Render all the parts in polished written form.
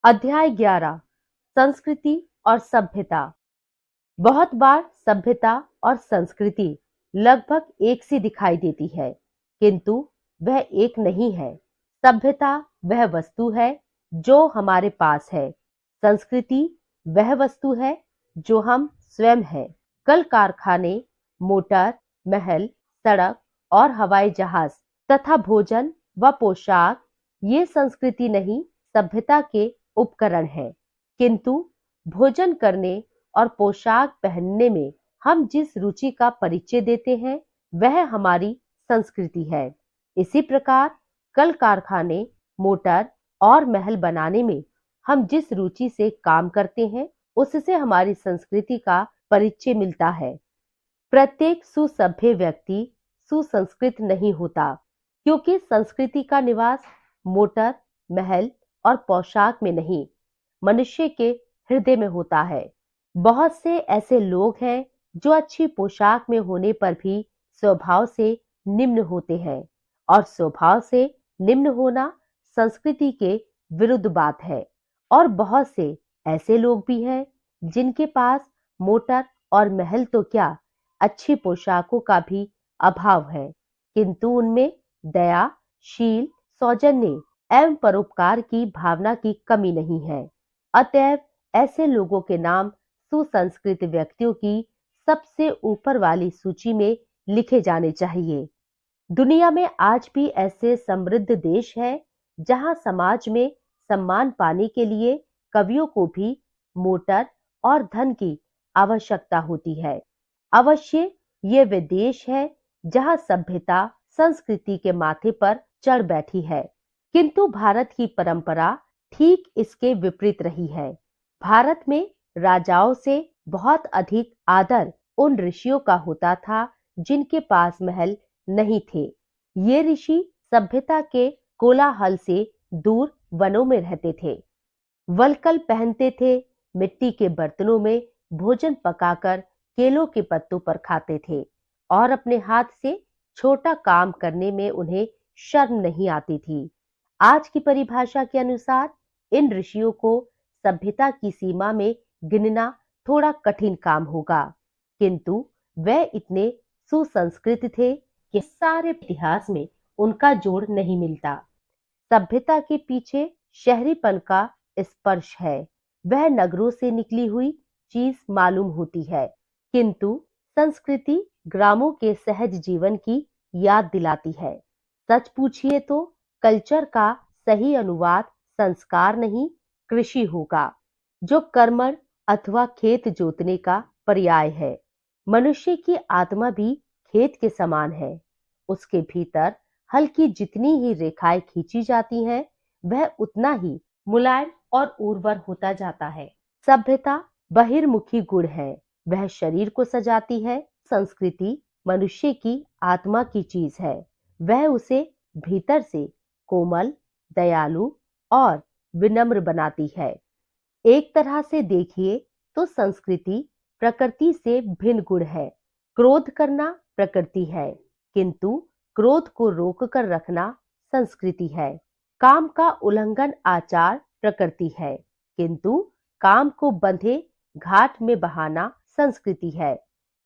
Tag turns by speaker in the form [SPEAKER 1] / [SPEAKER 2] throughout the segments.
[SPEAKER 1] अध्याय 11 संस्कृति और सभ्यता। बहुत बार सभ्यता और संस्कृति लगभग एक सी दिखाई देती है, किंतु वह एक नहीं है। सभ्यता वह वस्तु है जो हमारे पास है। संस्कृति वह वस्तु है जो हम स्वयं हैं। कल कारखाने, मोटर, महल, सड़क और हवाई जहाज तथा भोजन व पोशाक ये संस्कृति नहीं, सभ्यता के उपकरण है। किंतु भोजन करने और पोशाक पहनने में हम जिस रुचि का परिचय देते हैं वह हमारी संस्कृति है। इसी प्रकार कल कारखाने, मोटर और महल बनाने में हम जिस रुचि से काम करते हैं उससे हमारी संस्कृति का परिचय मिलता है। प्रत्येक सुसभ्य व्यक्ति सुसंस्कृत नहीं होता, क्योंकि संस्कृति का निवास मोटर, महल और पोशाक में नहीं, मनुष्य के हृदय में होता है। बहुत से ऐसे लोग हैं जो अच्छी पोशाक में होने पर भी स्वभाव से निम्न होते हैं, और स्वभाव से निम्न होना संस्कृति के विरुद्ध बात है। और बहुत से ऐसे लोग भी हैं जिनके पास मोटर और महल तो क्या, अच्छी पोशाकों का भी अभाव है, किंतु उनमें दया, शील, सौजन्य एवं परोपकार की भावना की कमी नहीं है। अतएव ऐसे लोगों के नाम सुसंस्कृत व्यक्तियों की सबसे ऊपर वाली सूची में लिखे जाने चाहिए। दुनिया में आज भी ऐसे समृद्ध देश हैं जहां समाज में सम्मान पाने के लिए कवियों को भी मोटर और धन की आवश्यकता होती है। अवश्य ये वे देश है जहां सभ्यता संस्कृति के माथे पर चढ़ बैठी है, किंतु भारत की परंपरा ठीक इसके विपरीत रही है। भारत में राजाओं से बहुत अधिक आदर उन ऋषियों का होता था जिनके पास महल नहीं थे। ये ऋषि सभ्यता के कोलाहल से दूर वनों में रहते थे, वलकल पहनते थे, मिट्टी के बर्तनों में भोजन पकाकर केलों के पत्तों पर खाते थे, और अपने हाथ से छोटा काम करने में उन्हें शर्म नहीं आती थी। आज की परिभाषा के अनुसार इन ऋषियों को सभ्यता की सीमा में गिनना थोड़ा कठिन काम होगा, किंतु वे इतने सुसंस्कृत थे कि सारे इतिहास में उनका जोड़ नहीं मिलता। सभ्यता के पीछे शहरीपन का स्पर्श है, वह नगरों से निकली हुई चीज मालूम होती है, किंतु संस्कृति ग्रामों के सहज जीवन की याद दिलाती है। सच पूछिए तो कल्चर का सही अनुवाद संस्कार नहीं, कृषि होगा, जो कर्मण अथवा खेत जोतने का पर्याय है। मनुष्य की आत्मा भी खेत के समान है। उसके भीतर हल की जितनी ही रेखाएं खींची जाती हैं, वह उतना ही मुलायम और उर्वर होता जाता है। सभ्यता बहिर्मुखी गुण है, वह शरीर को सजाती है। संस्कृति मनुष्य की आत्मा की चीज है, वह उसे भीतर से कोमल, दयालु और विनम्र बनाती है। एक तरह से देखिए तो संस्कृति प्रकृति से भिन्न गुण है। क्रोध करना प्रकृति है, किंतु क्रोध को रोककर रखना संस्कृति है। काम का उल्लंघन आचार प्रकृति है, किंतु काम को बंधे घाट में बहाना संस्कृति है।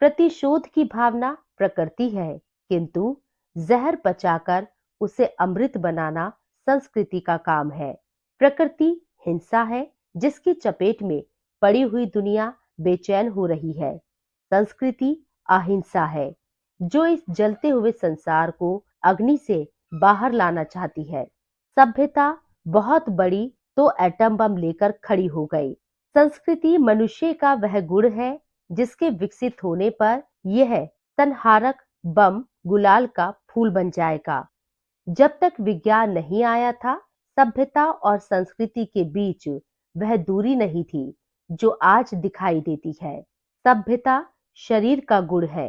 [SPEAKER 1] प्रतिशोध की भावना प्रकृति है, किंतु जहर पचाकर उसे अमृत बनाना संस्कृति का काम है। प्रकृति हिंसा है, जिसकी चपेट में पड़ी हुई दुनिया बेचैन हो रही है। संस्कृति अहिंसा है, जो इस जलते हुए संसार को अग्नि से बाहर लाना चाहती है। सभ्यता बहुत बड़ी तो एटम बम लेकर खड़ी हो गई। संस्कृति मनुष्य का वह गुण है जिसके विकसित होने पर यह संहारक बम गुलाल का फूल बन जाएगा। जब तक विज्ञान नहीं आया था, सभ्यता और संस्कृति के बीच वह दूरी नहीं थी जो आज दिखाई देती है। सभ्यता शरीर का गुण है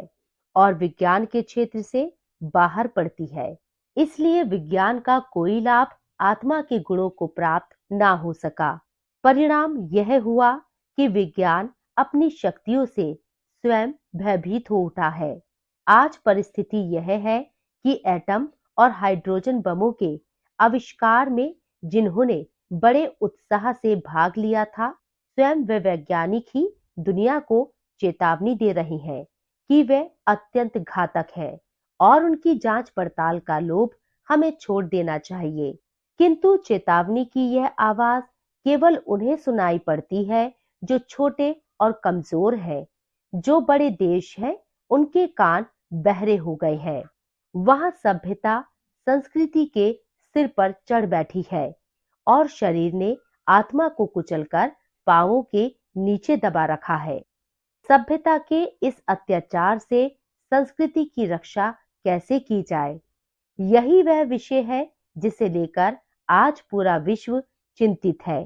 [SPEAKER 1] और विज्ञान के क्षेत्र से बाहर पड़ती है, इसलिए विज्ञान का कोई लाभ आत्मा के गुणों को प्राप्त ना हो सका। परिणाम यह हुआ कि विज्ञान अपनी शक्तियों से स्वयं भयभीत हो उठा है। आज परिस्थिति यह है कि एटम और हाइड्रोजन बमों के आविष्कार में जिन्होंने बड़े उत्साह से भाग लिया था। स्वयं वे वैज्ञानिक ही दुनिया को चेतावनी दे रहे हैं कि वे अत्यंत घातक है और उनकी जांच पड़ताल का लोभ हमें छोड़ देना चाहिए। किंतु चेतावनी की यह आवाज केवल उन्हें सुनाई पड़ती है जो छोटे और कमजोर हैं। जो बड़े देश हैं उनके कान बहरे हो गए हैं। वहां सभ्यता संस्कृति के सिर पर चढ़ बैठी है और शरीर ने आत्मा को कुचलकर पांवों के नीचे दबा रखा है। सभ्यता के इस अत्याचार से संस्कृति की रक्षा कैसे की जाए, यही वह विषय है जिसे लेकर आज पूरा विश्व चिंतित है।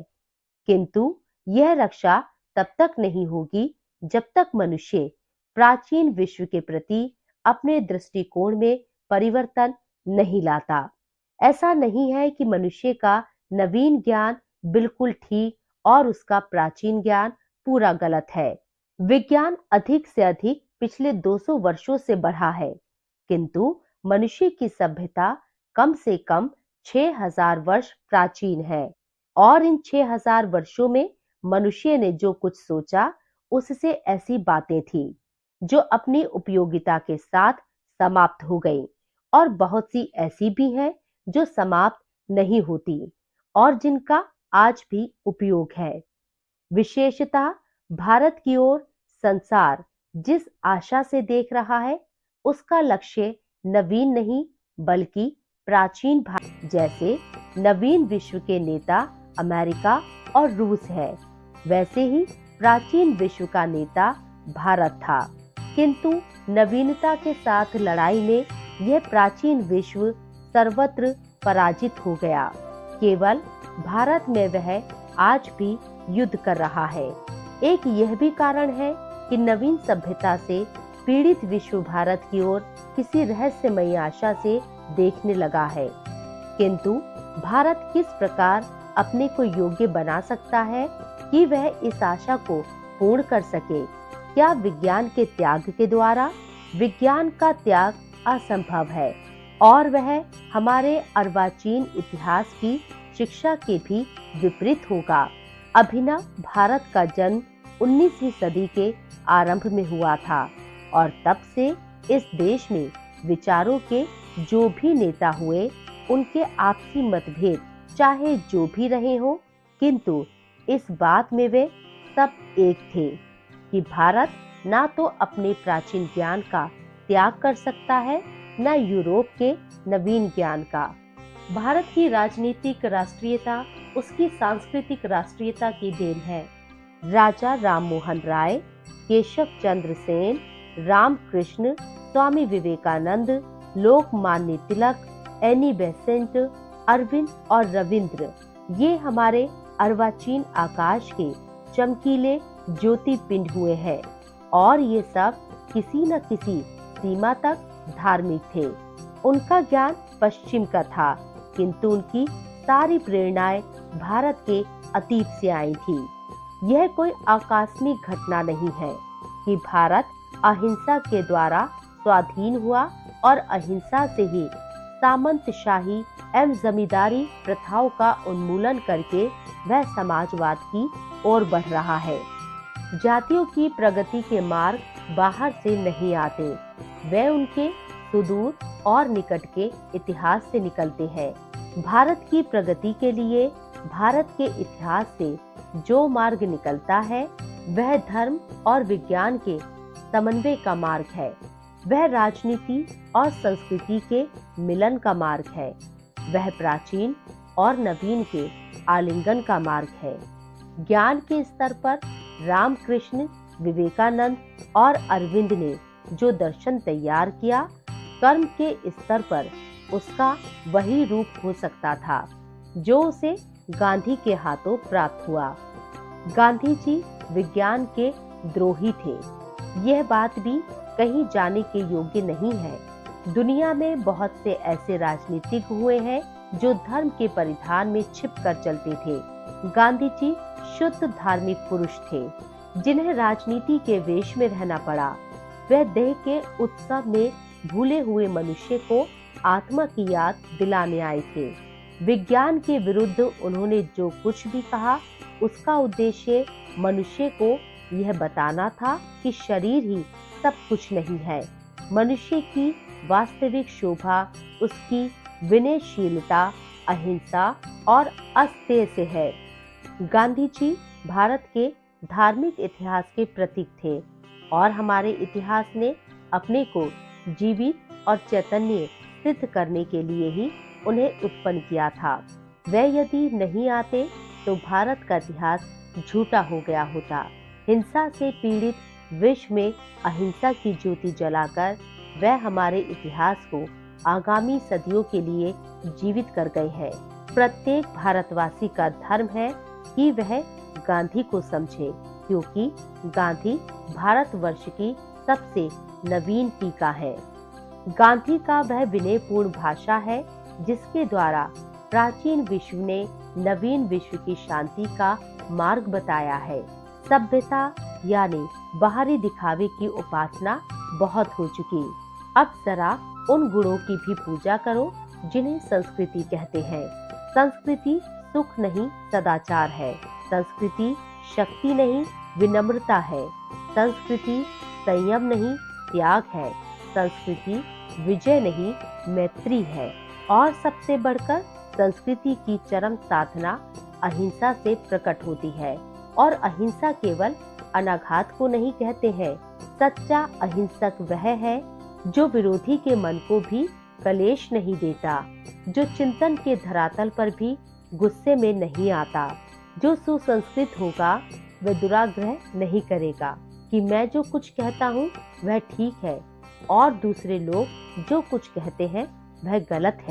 [SPEAKER 1] किंतु यह रक्षा तब तक नहीं होगी जब तक मनुष्य प्राचीन विश्व के प्रति अपने दृष्टिकोण में परिवर्तन नहीं लाता। ऐसा नहीं है कि मनुष्य का नवीन ज्ञान बिल्कुल ठीक और उसका प्राचीन ज्ञान पूरा गलत है। विज्ञान अधिक से अधिक पिछले 200 वर्षों से बढ़ा है, किंतु मनुष्य की सभ्यता कम से कम 6000 वर्ष प्राचीन है और इन 6000 वर्षों में मनुष्य ने जो कुछ सोचा उससे ऐसी बातें थी जो अपनी उपयोगिता के साथ समाप्त हो गई और बहुत सी ऐसी भी हैं जो समाप्त नहीं होती और जिनका आज भी उपयोग है। विशेषतः भारत की ओर संसार जिस आशा से देख रहा है उसका लक्ष्य नवीन नहीं बल्कि प्राचीन भारत जैसे नवीन विश्व के नेता अमेरिका और रूस है, वैसे ही प्राचीन विश्व का नेता भारत था। किंतु नवीनता के साथ लड़ाई में यह प्राचीन विश्व सर्वत्र पराजित हो गया। केवल भारत में वह आज भी युद्ध कर रहा है। एक यह भी कारण है कि नवीन सभ्यता से पीड़ित विश्व भारत की ओर किसी रहस्यमयी आशा से देखने लगा है। किंतु भारत किस प्रकार अपने को योग्य बना सकता है कि वह इस आशा को पूर्ण कर सके? क्या विज्ञान के त्याग के द्वारा? विज्ञान का त्याग असंभव है और वह हमारे अर्वाचीन इतिहास की शिक्षा के भी विपरीत होगा। अभिनव भारत का जन्म 19वीं सदी के आरंभ में हुआ था और तब से इस देश में विचारों के जो भी नेता हुए उनके आपसी मतभेद चाहे जो भी रहे हो, किंतु इस बात में वे सब एक थे कि भारत ना तो अपने प्राचीन ज्ञान का त्याग कर सकता है न यूरोप के नवीन ज्ञान का। भारत की राजनीतिक राष्ट्रीयता उसकी सांस्कृतिक राष्ट्रीयता की देन है। राजा राममोहन राय, केशव चंद्र सेन, रामकृष्ण, स्वामी विवेकानंद, लोकमान्य तिलक, एनी बेसेंट, अरविंद और रविंद्र, ये हमारे अर्वाचीन आकाश के चमकीले ज्योति पिंड हुए हैं और ये सब किसी न किसी सीमा तक धार्मिक थे। उनका ज्ञान पश्चिम का था, किंतु उनकी सारी प्रेरणाएं भारत के अतीत से आई थी। यह कोई आकस्मिक घटना नहीं है कि भारत अहिंसा के द्वारा स्वाधीन हुआ और अहिंसा से ही सामंतशाही एवं जमींदारी प्रथाओं का उन्मूलन करके वह समाजवाद की ओर बढ़ रहा है। जातियों की प्रगति के मार्ग बाहर से नहीं आते, वे उनके सुदूर और निकट के इतिहास से निकलते हैं। भारत की प्रगति के लिए भारत के इतिहास से जो मार्ग निकलता है वह धर्म और विज्ञान के समन्वय का मार्ग है। वह राजनीति और संस्कृति के मिलन का मार्ग है। वह प्राचीन और नवीन के आलिंगन का मार्ग है। ज्ञान के स्तर पर रामकृष्ण, विवेकानंद और अरविंद ने जो दर्शन तैयार किया, कर्म के स्तर पर उसका वही रूप हो सकता था जो उसे गांधी के हाथों प्राप्त हुआ। गांधी जी विज्ञान के द्रोही थे, यह बात भी कहीं जाने के योग्य नहीं है। दुनिया में बहुत से ऐसे राजनीतिक हुए हैं जो धर्म के परिधान में छिप कर चलते थे। गांधी जी शुद्ध धार्मिक पुरुष थे जिन्हें राजनीति के वेश में रहना पड़ा। वह देह के उत्सव में भूले हुए मनुष्य को आत्मा की याद दिलाने आए थे। विज्ञान के विरुद्ध उन्होंने जो कुछ भी कहा, उसका उद्देश्य मनुष्य को यह बताना था कि शरीर ही सब कुछ नहीं है। मनुष्य की वास्तविक शोभा उसकी विनयशीलता, अहिंसा और अस्तेय से है। गांधी जी भारत के धार्मिक इतिहास के प्रतीक थे और हमारे इतिहास ने अपने को जीवित और चैतन्य सिद्ध करने के लिए ही उन्हें उत्पन्न किया था। वे यदि नहीं आते तो भारत का इतिहास झूठा हो गया होता। हिंसा से पीड़ित विश्व में अहिंसा की ज्योति जलाकर वह हमारे इतिहास को आगामी सदियों के लिए जीवित कर गए हैं। प्रत्येक भारतवासी का धर्म है कि वह गांधी को समझे, क्योंकि गांधी भारतवर्ष की सबसे नवीन टीका है। गांधी का वह विनयपूर्ण भाषा है जिसके द्वारा प्राचीन विश्व ने नवीन विश्व की शांति का मार्ग बताया है। सभ्यता यानी बाहरी दिखावे की उपासना बहुत हो चुकी। अब जरा उन गुणों की भी पूजा करो जिन्हें संस्कृति कहते हैं। संस्कृति सुख नहीं सदाचार है। संस्कृति शक्ति नहीं विनम्रता है। संस्कृति संयम नहीं त्याग है। संस्कृति विजय नहीं मैत्री है। और सबसे बढ़कर संस्कृति की चरम साधना अहिंसा से प्रकट होती है। और अहिंसा केवल अनाघात को नहीं कहते हैं। सच्चा अहिंसक वह है जो विरोधी के मन को भी कलेश नहीं देता, जो चिंतन के धरातल पर भी गुस्से में नहीं आता। जो सुसंस्कृत होगा वह दुराग्रह नहीं करेगा कि मैं जो कुछ कहता हूँ वह ठीक है और दूसरे लोग जो कुछ कहते हैं वह गलत है।